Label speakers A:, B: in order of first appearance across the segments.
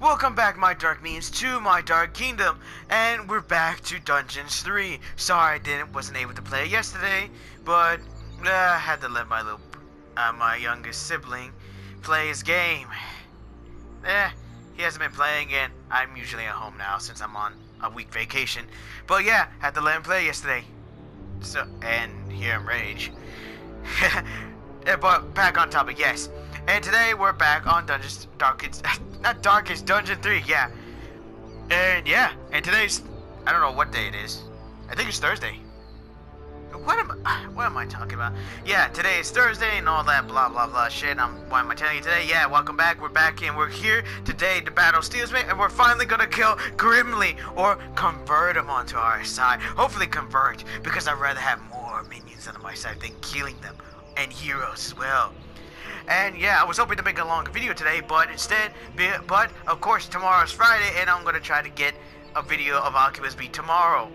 A: Welcome back, my dark minions, to my dark kingdom, and we're back to Dungeons 3. Sorry I wasn't able to play yesterday, but I had to let my youngest sibling play his game. He hasn't been playing, and I'm usually at home now since I'm on a week vacation. But yeah, had to let him play yesterday. So, and here I'm rage. But back on topic, yes. And today we're back on Dungeon 3, yeah. And today's, I don't know what day it is. I think it's Thursday. What am I talking about? Yeah, today is Thursday and all that blah blah blah shit. Why am I telling you today? Yeah, welcome back. We're back and we're here today to battle Steelsmith, and we're finally gonna kill Grimli, or convert him onto our side. Hopefully convert, because I'd rather have more minions on my side than killing them, and heroes as well. And yeah, I was hoping to make a longer video today, but of course tomorrow's Friday, and I'm gonna try to get a video of Oculus Beat tomorrow.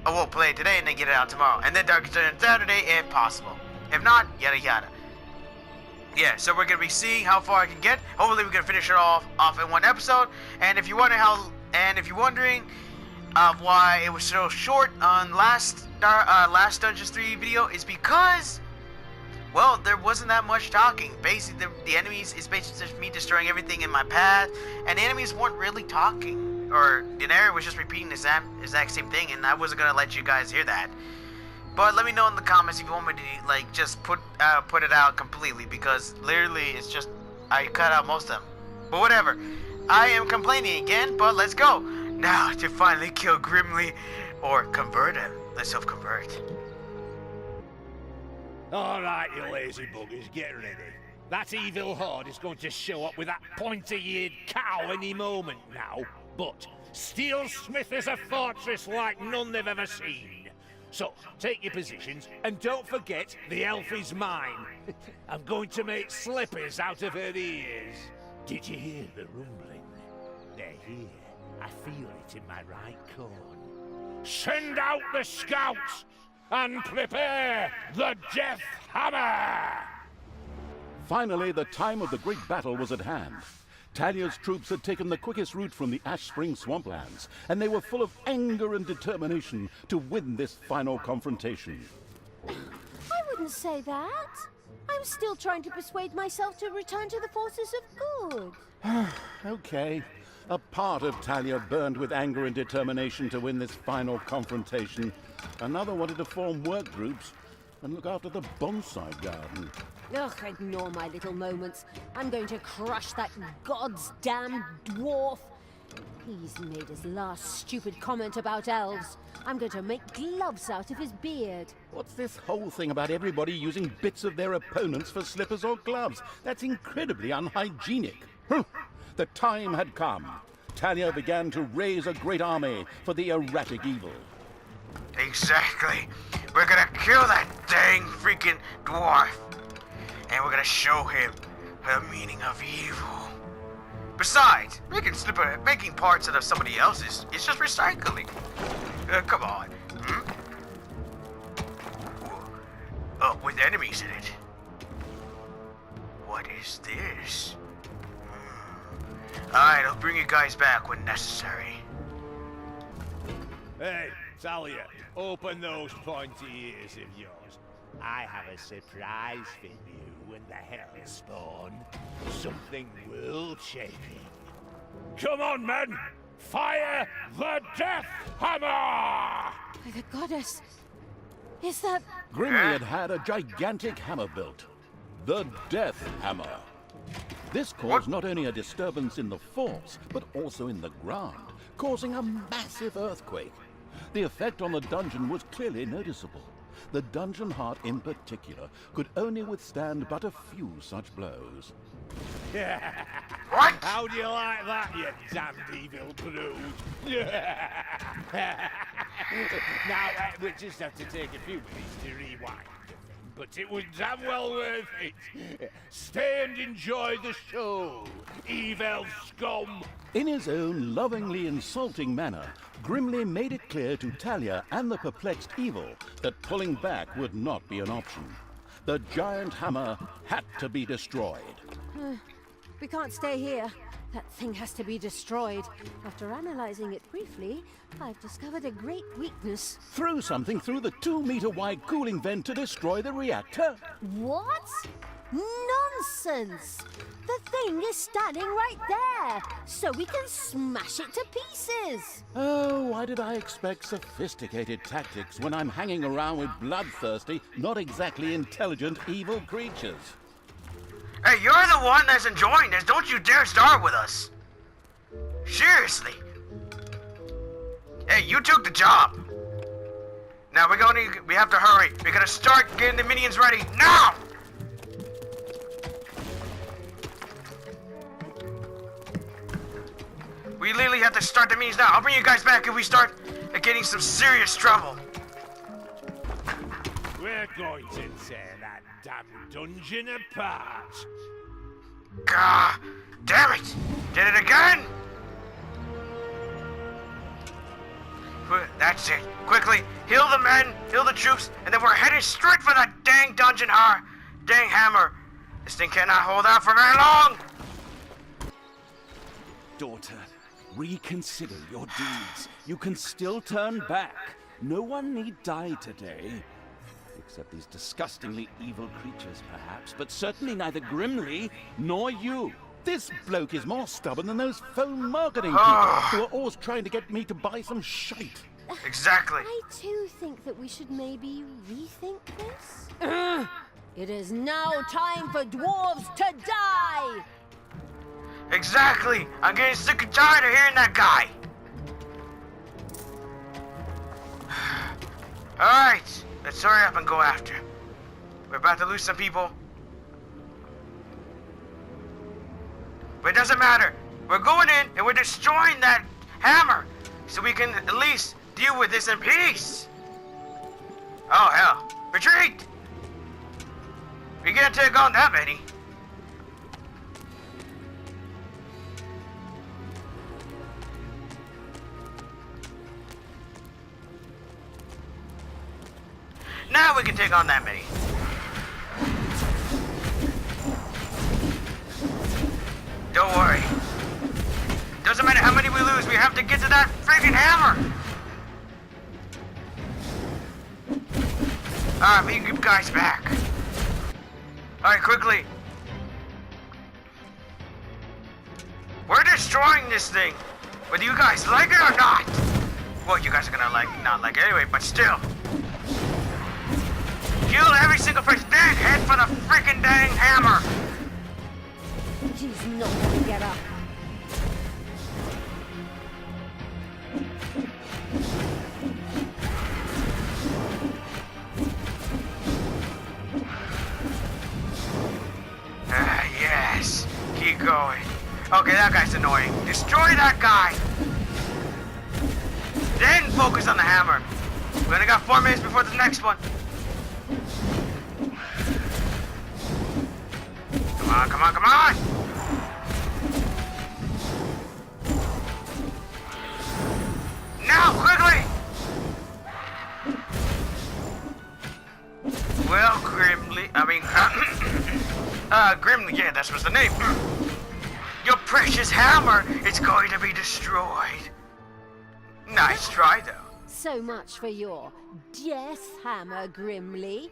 A: I will play it today and then get it out tomorrow, and then Darkest Dungeon Saturday if possible. If not, yada yada. Yeah, so we're gonna be seeing how far I can get. Hopefully we can finish it off in one episode. And if you're wondering why it was so short on last Dungeons 3 video, is because, well, there wasn't that much talking. Basically, the enemies is basically just me destroying everything in my path, and the enemies weren't really talking. Or the narrator was just repeating the exact same thing, and I wasn't gonna let you guys hear that. But let me know in the comments if you want me to just put it out completely, because literally it's just I cut out most of them. But whatever. I am complaining again, but let's go now to finally kill Grimli, or convert him. Let's self-convert.
B: Alright, you lazy buggers, get ready. That evil horde is going to show up with that pointy-eared cow any moment now. But Steelsmith is a fortress like none they've ever seen. So, take your positions, and don't forget the elf is mine. I'm going to make slippers out of her ears. Did you hear the rumbling? They're here. I feel it in my right corn. Send out the scouts, and prepare the Death Hammer!
C: Finally, the time of the great battle was at hand. Talia's troops had taken the quickest route from the Ash Spring swamplands, and they were full of anger and determination to win this final confrontation.
D: I wouldn't say that. I'm still trying to persuade myself to return to the forces of good.
C: Okay. A part of Talia burned with anger and determination to win this final confrontation. Another wanted to form work groups and look after the bonsai garden.
D: Ugh, ignore my little moments. I'm going to crush that goddamn dwarf. He's made his last stupid comment about elves. I'm going to make gloves out of his beard.
C: What's this whole thing about everybody using bits of their opponents for slippers or gloves? That's incredibly unhygienic. The time had come. Talia began to raise a great army for the erratic evil.
A: Exactly. We're gonna kill that dang freaking dwarf. And we're gonna show him the meaning of evil. Besides, making parts out of somebody else's is just recycling. Come on. With enemies in it. What is this? Alright, I'll bring you guys back when necessary.
B: Hey, Talia, open those pointy ears of yours. I have a surprise for you when the hell spawn. Something world-shaking. Come on, men! Fire the Death Hammer!
D: By the goddess, is that...
C: Grimli had a gigantic hammer built. The Death Hammer. This caused not only a disturbance in the force, but also in the ground, causing a massive earthquake. The effect on the dungeon was clearly noticeable. The dungeon heart in particular could only withstand but a few such blows.
A: What?
B: How do you like that, you damned evil brood? Now, we just have to take a few minutes to rewind. But it was damn well worth it. Stay and enjoy the show, evil scum.
C: In his own lovingly insulting manner, Grimli made it clear to Talia and the perplexed evil that pulling back would not be an option. The giant hammer had to be destroyed.
D: We can't stay here. That thing has to be destroyed. After analyzing it briefly, I've discovered a great weakness.
C: Throw something through the 2-meter-wide cooling vent to destroy the reactor.
D: What? Nonsense! The thing is standing right there, so we can smash it to pieces.
C: Oh, why did I expect sophisticated tactics when I'm hanging around with bloodthirsty, not exactly intelligent, evil creatures?
A: Hey, you're the one that's enjoying this. Don't you dare start with us. Seriously. Hey, you took the job. Now we have to hurry. We gotta start getting the minions ready now. We literally have to start the minions now. I'll bring you guys back if we start getting some serious trouble.
B: We're going to tear that damn dungeon apart.
A: Gah, damn it! Did it again? That's it. Quickly, heal the men, heal the troops, and then we're headed straight for that dang dungeon dang hammer. This thing cannot hold out for very long.
C: Daughter, reconsider your deeds. You can still turn back. No one need die today. Except these disgustingly evil creatures, perhaps, but certainly neither Grimli nor you. This bloke is more stubborn than those phone marketing people who are always trying to get me to buy some shite.
A: Exactly.
D: I too think that we should maybe rethink this. It is now time for dwarves to die!
A: Exactly. I'm getting sick and tired of hearing that guy. Alright, let's hurry up and go after him. We're about to lose some people. But it doesn't matter. We're going in and we're destroying that hammer so we can at least deal with this in peace. Oh hell. Retreat! We can't take on that many. Now we can take on that many. Don't worry. Doesn't matter how many we lose, we have to get to that freaking hammer. Alright, we can get guys back. Alright, quickly. We're destroying this thing. Whether you guys like it or not. Well, you guys are gonna not like it anyway, but still. Kill every single person. Then head for the freaking dang hammer.
D: He's not gonna get up.
A: Yes. Keep going. Okay, that guy's annoying. Destroy that guy. Then focus on the hammer. We only got 4 minutes before the next one. Come on, come on, come on! Now, quickly! Well, Grimli, yeah, that was the name. Your precious hammer is going to be destroyed. Nice try, though.
D: So much for your death hammer, Grimli.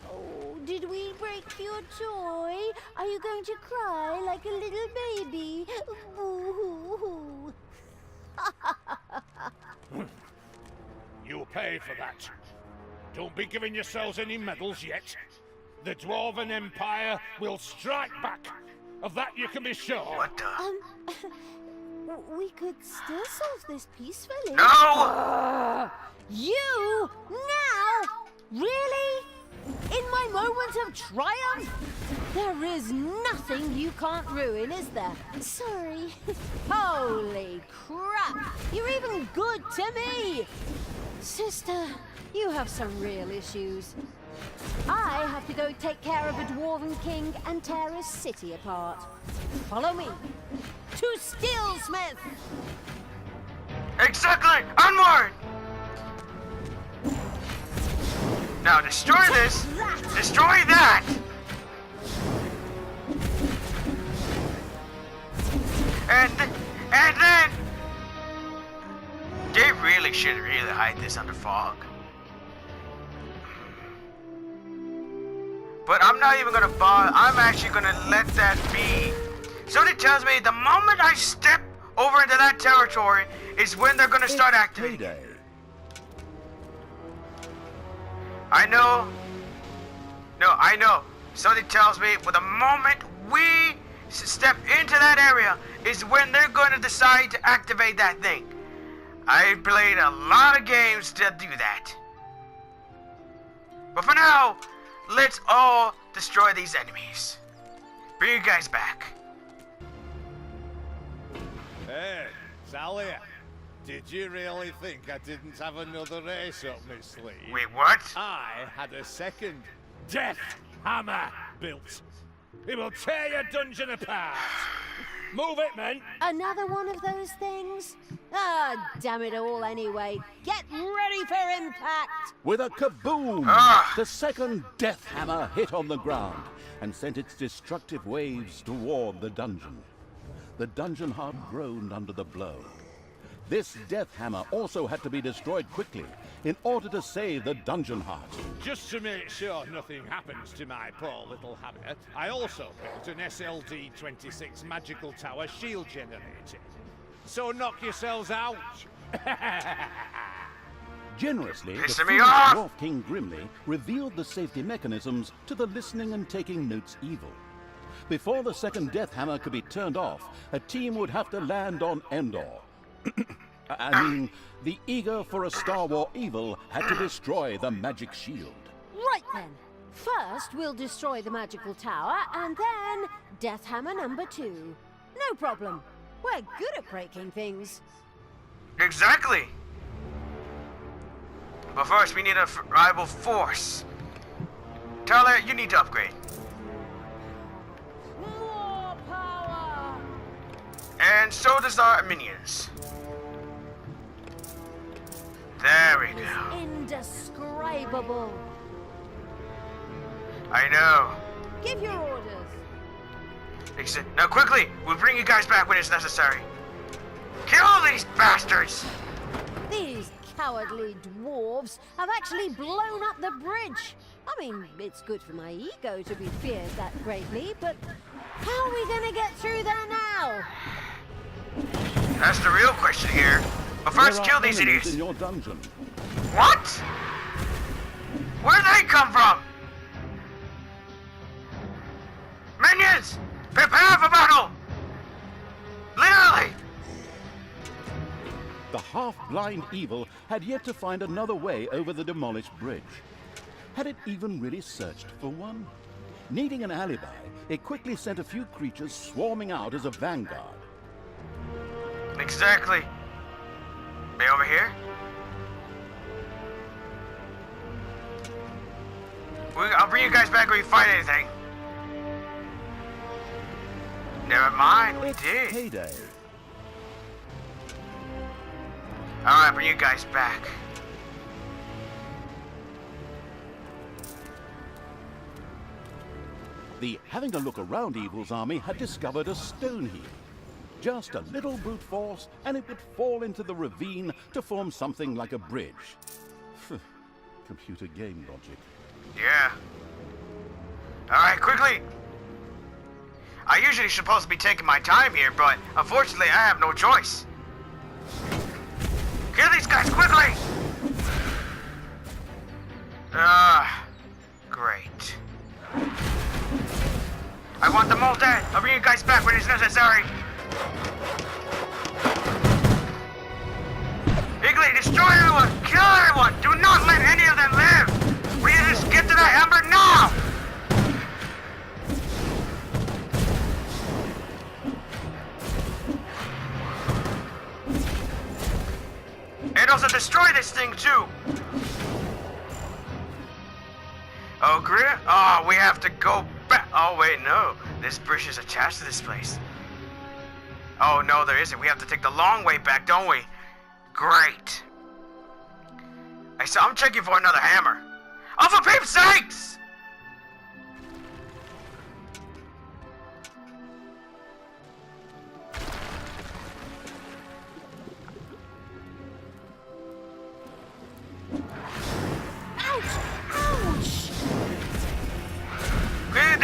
D: Oh, did we break your toy? Are you going to cry like a little baby? Boo-hoo-hoo.
B: You'll pay for that. Don't be giving yourselves any medals yet. The Dwarven Empire will strike back. Of that you can be sure.
A: What the?
D: We could still solve this peacefully.
A: No!
D: You? Now? Really? In my moment of triumph? There is nothing you can't ruin, is there? Sorry. Holy crap! You're even good to me! Sister, you have some real issues. I have to go take care of a Dwarven king and tear his city apart. Follow me to Steelsmith!
A: Exactly! Onward! Now destroy this! Destroy that! And then they really should really hide this under fog. But I'm not even gonna bother. I'm actually gonna let that be. Something tells me the moment I step over into that territory is when they're gonna start activating.
C: Payday.
A: I know. No, I know. Something tells me the moment we step into that area is when they're gonna decide to activate that thing. I played a lot of games to do that. But for now, let's all destroy these enemies. Bring you guys back.
B: Hey, Sally, did you really think I didn't have another ace up my sleeve?
A: Wait, what?
B: I had a second death hammer built. It will tear your dungeon apart. Move it, men.
D: Another one of those things? Ah, damn it all anyway. Get ready for impact!
C: With a kaboom,
A: Ah.
C: the second death hammer hit on the ground and sent its destructive waves toward the dungeon. The dungeon heart groaned under the blow. This death hammer also had to be destroyed quickly in order to save the dungeon heart.
B: Just to make sure nothing happens to my poor little hammer, I also built an SLD-26 magical tower shield generator. So knock yourselves out.
C: Generously, the
A: Pissing me
C: foolish
A: off!
C: dwarf King Grimli revealed the safety mechanisms to the listening and taking notes evil. Before the second death hammer could be turned off, a team would have to land on Endor. I mean, the eager for a Star War evil had to destroy the magic shield.
D: Right then. First, we'll destroy the magical tower, and then Death Hammer number 2. No problem. We're good at breaking things.
A: Exactly. But first, we need a rival force. Tyler, you need to upgrade.
D: More power!
A: And so does our minions. There we go.
D: Indescribable.
A: I know.
D: Give your orders.
A: Now quickly, we'll bring you guys back when it's necessary. Kill these bastards!
D: These cowardly dwarves have actually blown up the bridge. I mean, it's good for my ego to be feared that greatly, but how are we gonna get through there now?
A: That's the real question here. But first,
C: There
A: kill
C: are
A: these
C: enemies
A: idiots.
C: in your dungeon.
A: What? Where'd they come from? Minions! Prepare for battle! Literally!
C: The half-blind evil had yet to find another way over the demolished bridge. Had it even really searched for one? Needing an alibi, it quickly sent a few creatures swarming out as a vanguard.
A: Exactly. They over here? I'll bring you guys back when you find anything. Never mind, we
C: It's
A: did.
C: payday.
A: Alright, bring you guys back.
C: The having a look around evil's army had discovered a stone heap. Just a little brute force, and it would fall into the ravine to form something like a bridge. Computer game logic.
A: Yeah. Alright, quickly. I usually supposed to be taking my time here, but unfortunately I have no choice. Kill these guys quickly! Great. I want them all dead. I'll bring you guys back when it's necessary. Higley, destroy everyone! Kill everyone! Do not let any of them live! We need to just get to that hammer now! And also destroy this thing too! Oh, Grim? Oh, we have to go back. Oh, wait, no. This bridge is attached to this place. Oh, no, there isn't. We have to take the long way back, don't we? Great. I'm checking for another hammer. Oh, for peep's sakes!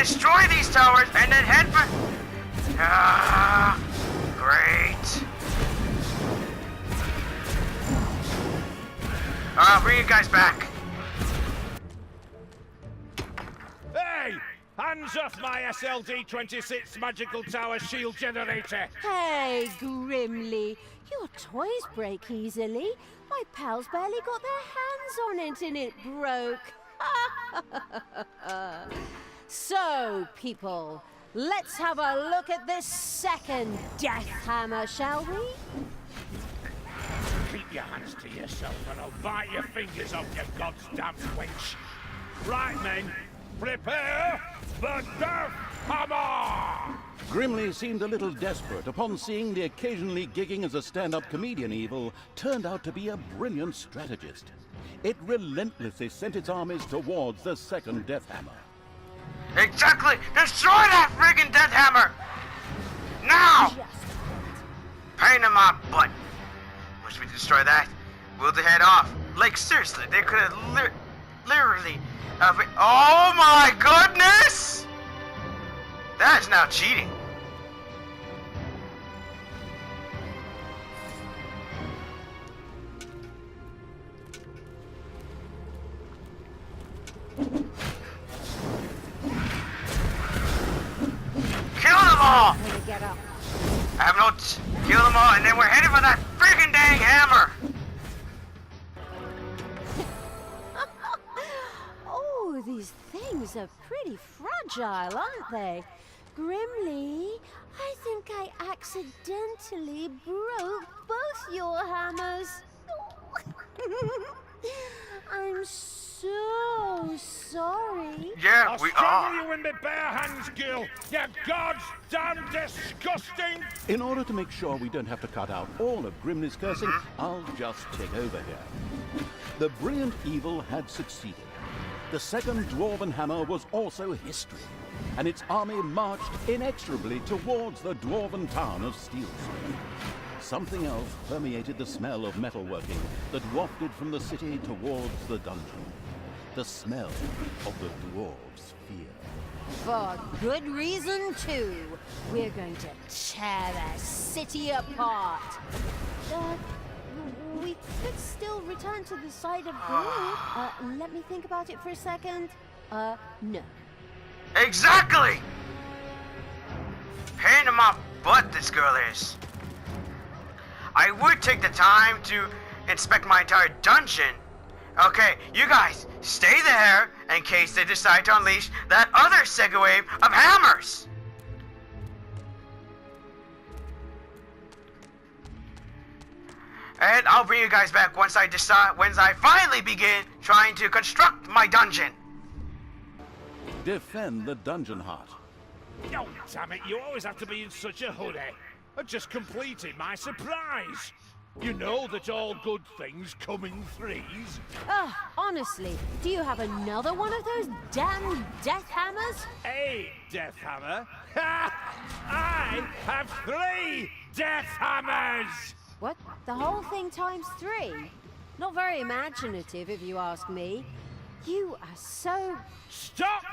A: destroy these towers and then head for... Ah, great. I'll bring you guys back.
B: Hey! Hands off my SLD-26 magical tower shield generator!
D: Hey, Grimli. Your toys break easily. My pals barely got their hands on it and it broke. So, people, let's have a look at this second death hammer, shall we?
B: Keep your hands to yourself and I'll bite your fingers off, you goddamn wench. Right, men, prepare the Death Hammer!
C: Grimli seemed a little desperate upon seeing the occasionally gigging as a stand-up comedian evil turned out to be a brilliant strategist. It relentlessly sent its armies towards the second Death Hammer.
A: Exactly! Destroy that friggin' Death Hammer! Now! Pain in my butt. Once we destroy that, we'll head off. Like, seriously, they could have literally... oh my goodness! That is now cheating. Kill them all!
D: Get up.
A: I have no kill them all, and then we're headed for that freaking dang hammer!
D: Oh, these things are pretty fragile, aren't they? Grimli, I think I accidentally broke both your hammers. I'm so sorry.
A: Yeah,
B: I'll
A: we
B: strangle
A: are.
B: you in my bare hands, Gil! You goddamn disgusting...
C: In order to make sure we don't have to cut out all of Grimli's cursing, I'll just take over here. The brilliant evil had succeeded. The second Dwarven Hammer was also history, and its army marched inexorably towards the Dwarven town of Steelsmith. Something else permeated the smell of metalworking that wafted from the city towards the dungeon. The smell of the dwarves' fear.
D: For good reason, too. We're going to tear their city apart. We could still return to the side of blue. Let me think about it for a second. No.
A: Exactly! Pain in my butt this girl is. I would take the time to inspect my entire dungeon. Okay, you guys, stay there in case they decide to unleash that other Sega wave of hammers. And I'll bring you guys back once I finally begin trying to construct my dungeon.
C: Defend the dungeon heart.
B: Oh, damn it, you always have to be in such a hurry. I just completed my surprise. You know that all good things come in threes.
D: Honestly, do you have another one of those damn death hammers?
B: A Death Hammer? Ha! I have 3 Death Hammers!
D: What? The whole thing times 3? Not very imaginative, if you ask me. You are so...
B: Stop!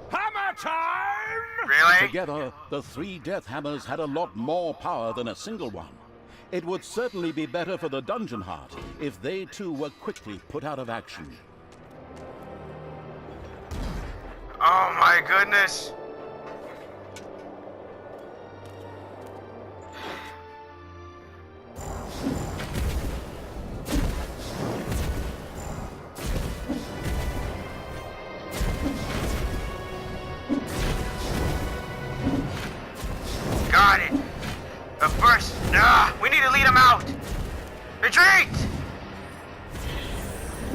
B: Hammer time!
A: Really?
C: Together, the 3 Death Hammers had a lot more power than a single one. It would certainly be better for the dungeon heart if they too were quickly put out of action.
A: Oh my goodness. Got it. But first, we need to lead them out. Retreat!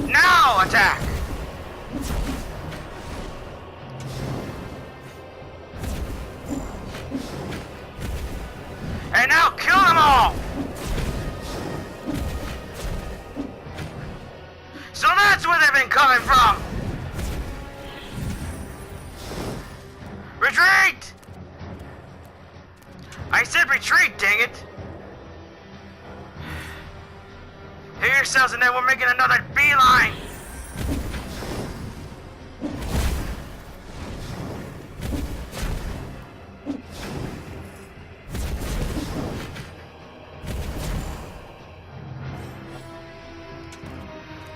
A: Now attack! And now kill them all! So that's where they've been coming from! Retreat! I said retreat, dang it! Hear yourselves, and then we're making another beeline!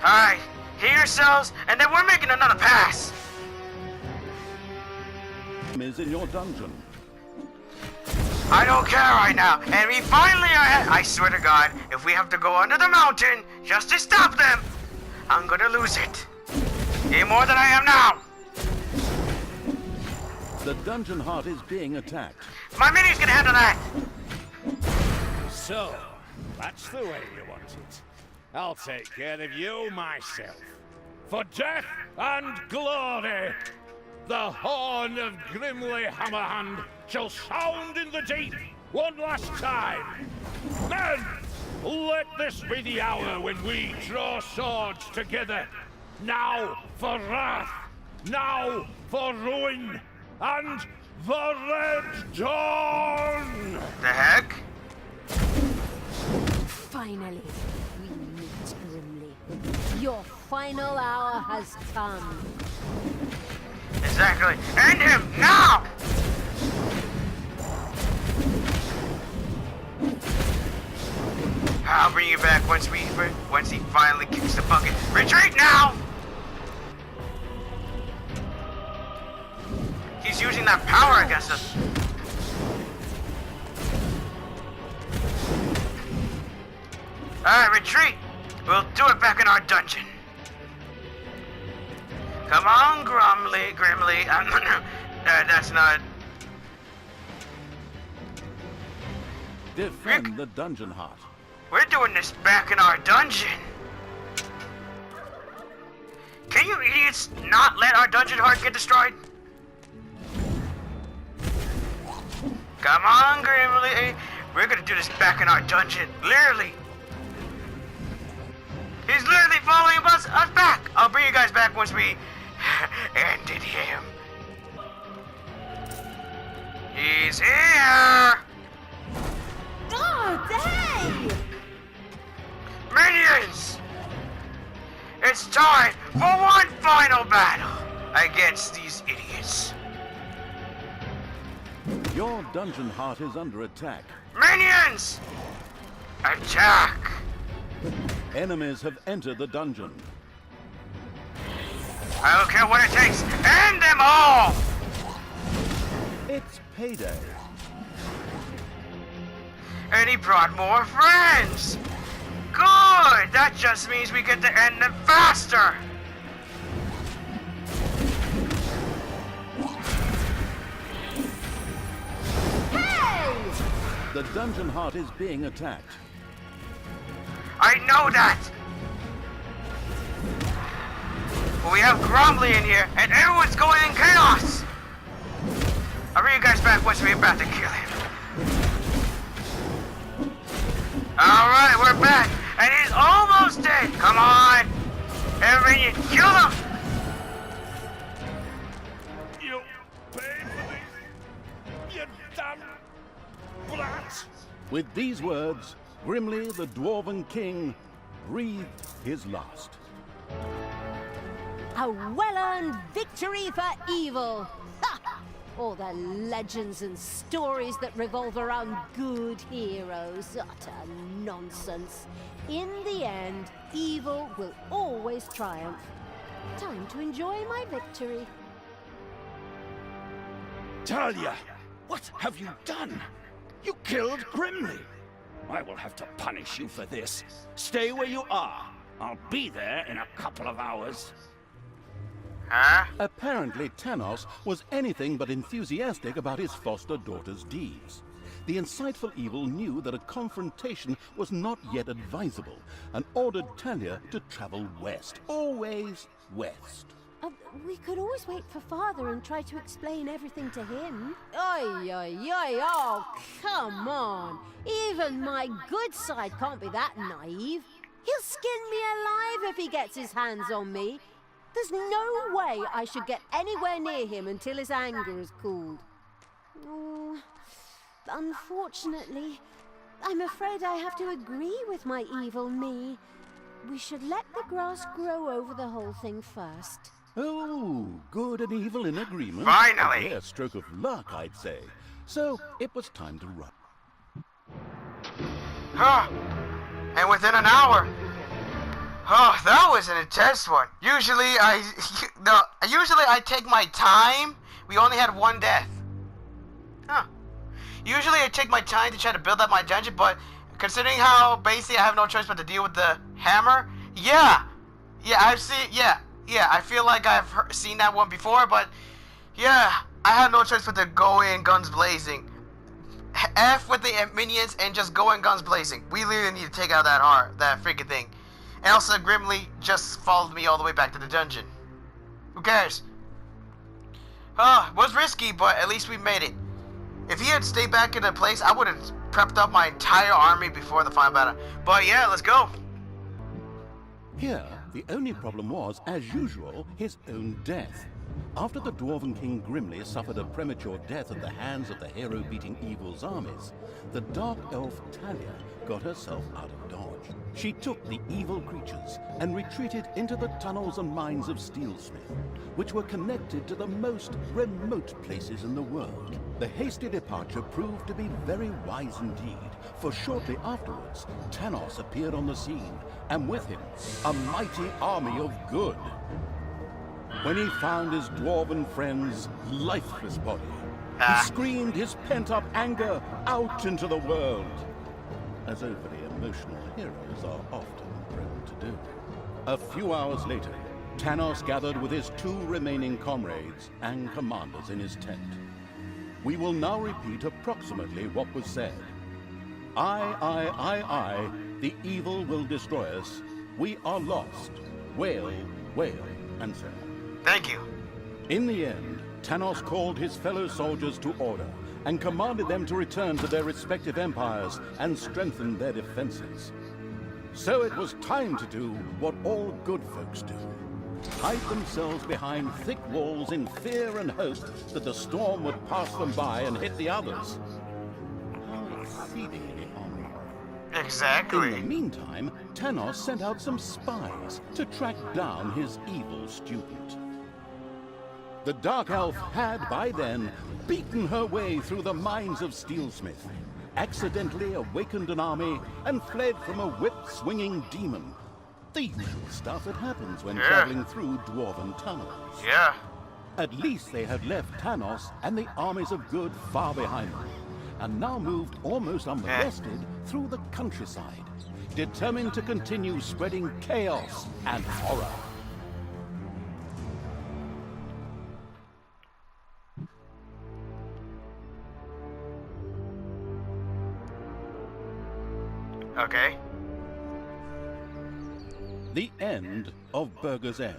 A: Alright, heal yourselves, and then we're making another pass.
C: Is in your dungeon.
A: I don't care right now, and we finally are I swear to God, if we have to go under the mountain just to stop them, I'm gonna lose it. Even more than I am now.
C: The dungeon heart is being attacked.
A: My mini's gonna handle that.
B: So, that's the way you want it. I'll take care of you myself. For death and glory, the horn of Grimli Hammerhand shall sound in the deep one last time. Men, let this be the hour when we draw swords together. Now for wrath, now for ruin, and the Red Dawn!
A: The heck?
D: Finally, we meet Grimli. Your final hour has come.
A: Exactly. End him now! I'll bring you back once he finally kicks the bucket. Retreat now! He's using that power against us. Alright, retreat! We'll do it back in our dungeon. Come on, Grimli. That's not...
C: Defend the dungeon heart.
A: We're doing this back in our dungeon. Can you idiots not let our dungeon heart get destroyed? Come on, Grimli. We're gonna do this back in our dungeon. Literally. He's literally following us back. I'll bring you guys back once we ended him. He's here.
D: Oh, hey!
A: Minions! It's time for one final battle against these idiots.
C: Your dungeon heart is under attack.
A: Minions! Attack!
C: Enemies have entered the dungeon.
A: I don't care what it takes. End them all!
C: It's payday.
A: And he brought more friends! Good! That just means we get to end them faster!
D: Hey!
C: The dungeon heart is being attacked.
A: I know that! But we have Grimli in here, and everyone's going in chaos! I'll bring you guys back once we're about to kill him. Alright, we're back, and he's almost dead! Come on! Everybody, kill him!
B: You pay for this, you damn brat!
C: With these words, Grimli, the Dwarven King, breathed his last.
D: A well-earned victory for evil! Ha! All the legends and stories that revolve around good heroes. Utter nonsense. In the end, evil will always triumph. Time to enjoy my victory.
E: Talia, what have you done? You killed Grimli. I will have to punish you for this. Stay where you are. I'll be there in a couple of hours.
A: Huh?
C: Apparently, Tanos was anything but enthusiastic about his foster daughter's deeds. The insightful evil knew that a confrontation was not yet advisable and ordered Talia to travel west. Always west.
D: We could always wait for Father and try to explain everything to him. Oi, oi, oi, oh, come on. Even my good side can't be that naive. He'll skin me alive if he gets his hands on me. There's no way I should get anywhere near him until his anger is cooled. Oh, unfortunately, I'm afraid I have to agree with my evil me. We should let the grass grow over the whole thing first.
C: Oh, good and evil in agreement.
A: Finally!
C: A rare stroke of luck, I'd say. So, it was time to run.
A: Huh? And within an hour. Oh, that was an intense one. Usually I take my time. We only had one death. Huh. Usually I take my time to try to build up my dungeon, but considering how basically I have no choice but to deal with the hammer, yeah, I've seen, yeah, I feel like I've seen that one before, but yeah, I had no choice but to go in guns blazing. F with the minions and just go in guns blazing. We really need to take out that freaking thing. And also Grimli just followed me all the way back to the dungeon. Who cares? It was risky, but at least we made it. If he had stayed back in the place, I would have prepped up my entire army before the final battle. But yeah, let's go.
C: Here, the only problem was, as usual, his own death. After the Dwarven King Grimli suffered a premature death at the hands of the hero-beating evil's armies, the Dark Elf Talia got herself out of dodge. She took the evil creatures and retreated into the tunnels and mines of Steelsmith, which were connected to the most remote places in the world. The hasty departure proved to be very wise indeed, for shortly afterwards, Tanos appeared on the scene, and with him, a mighty army of good. When he found his dwarven friend's lifeless body, he screamed his pent-up anger out into the world, as overly emotional heroes are often prone to do. A few hours later, Tanos gathered with his 2 remaining comrades and commanders in his tent. We will now repeat approximately what was said. I, the evil will destroy us. We are lost. Wail, wail, and so on.
A: Thank you.
C: In the end, Tanos called his fellow soldiers to order and commanded them to return to their respective empires and strengthen their defenses. So it was time to do what all good folks do. Hide themselves behind thick walls in fear and hope that the storm would pass them by and hit the others. How exceedingly honorable.
A: Exactly.
C: In the meantime, Tanos sent out some spies to track down his evil student. The Dark Elf had, by then, beaten her way through the mines of Steelsmith, accidentally awakened an army, and fled from a whip-swinging demon. The usual stuff that happens when traveling through dwarven tunnels.
A: Yeah.
C: At least they had left Tanos and the armies of good far behind them, and now moved almost unmolested through the countryside, determined to continue spreading chaos and horror.
A: Okay.
C: The end of Burger's End.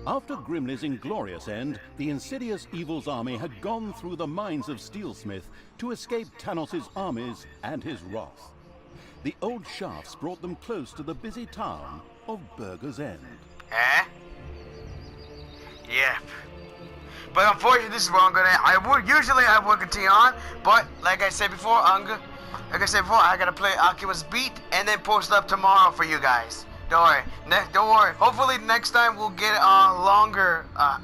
C: After Grimli's inglorious end, the insidious evil's army had gone through the mines of Steelsmith to escape Tanos' armies and his wrath. The old shafts brought them close to the busy town of Burger's End.
A: Eh? Yep. But unfortunately, this is where I'm gonna. I would continue on, but like I said before, I gotta play Oculus Beat and then post up tomorrow for you guys. Don't worry. Don't worry. Hopefully next time we'll get a longer, a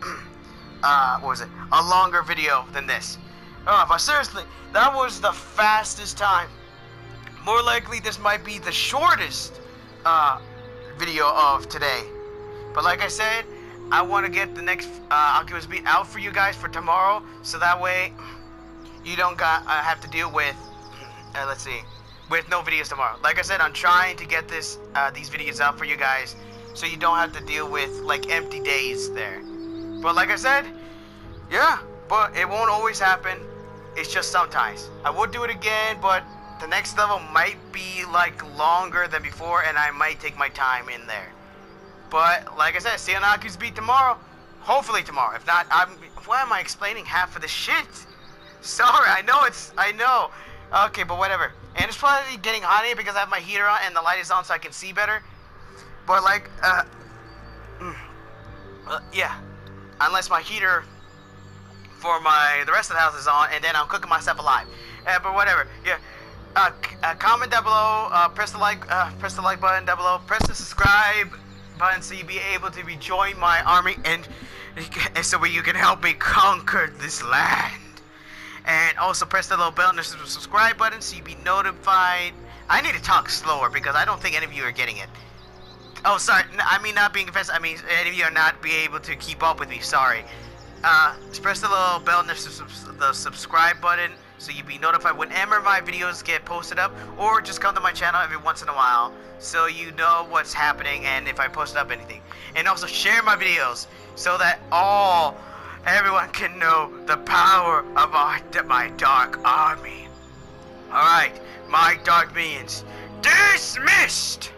A: longer video than this. But seriously, that was the fastest time. More likely, this might be the shortest video of today. But like I said, I want to get the next Oculus Beat out for you guys for tomorrow, so that way you don't have to deal with. With no videos tomorrow. Like I said, I'm trying to get these videos out for you guys, so you don't have to deal with like empty days there. But like I said, yeah, but it won't always happen. It's just sometimes. I would do it again, but the next level might be like longer than before, and I might take my time in there. But like I said, see you on Oculus Beat tomorrow. Hopefully tomorrow. If not, why am I explaining half of the shit? Sorry, I know. Okay, but whatever. And it's probably getting hot here because I have my heater on and the light is on so I can see better. But like, yeah. Unless my heater for the rest of the house is on, and then I'm cooking myself alive. But whatever. Yeah. Comment down below. Press the like button down below. Press the subscribe button so you'll be able to rejoin my army and so you can help me conquer this land. And also press the little bell and the subscribe button so you be notified. I need to talk slower because I don't think any of you are getting it. Oh, sorry. I mean not being offensive. I mean any of you are not be able to keep up with me. Sorry. Just press the little bell and the subscribe button so you'll be notified whenever my videos get posted up, or just come to my channel every once in a while so you know what's happening and if I post up anything. And also share my videos so that everyone can know the power of my dark army. Alright, my dark minions, dismissed!